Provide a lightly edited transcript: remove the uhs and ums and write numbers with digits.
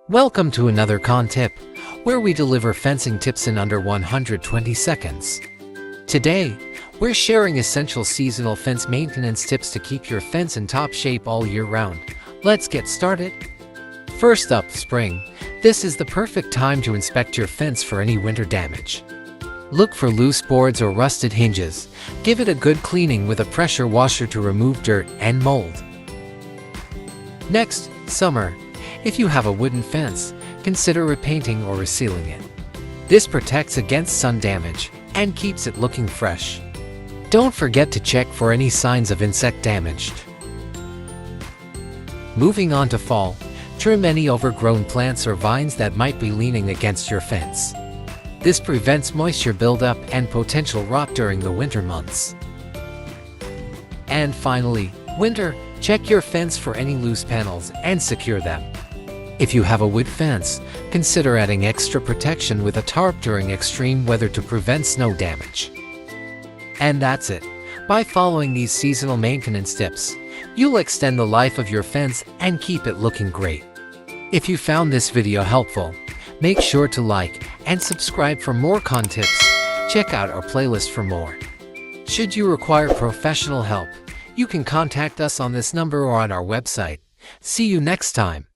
Welcome to another CAAN tip, where we deliver fencing tips in under 120 seconds. Today, we're sharing essential seasonal fence maintenance tips to keep your fence in top shape all year round. Let's get started. First up, spring. This is the perfect time to inspect your fence for any winter damage. Look for loose boards or rusted hinges. Give it a good cleaning with a pressure washer to remove dirt and mold. Next, summer. If you have a wooden fence, consider repainting or resealing it. This protects against sun damage and keeps it looking fresh. Don't forget to check for any signs of insect damage. Moving on to fall, trim any overgrown plants or vines that might be leaning against your fence. This prevents moisture buildup and potential rot during the winter months. And finally, winter, check your fence for any loose panels and secure them. If you have a wood fence, consider adding extra protection with a tarp during extreme weather to prevent snow damage. And that's it. By following these seasonal maintenance tips, you'll extend the life of your fence and keep it looking great. If you found this video helpful, make sure to like and subscribe for more CAAN tips. Check out our playlist for more. Should you require professional help, you can contact us on this number or on our website. See you next time.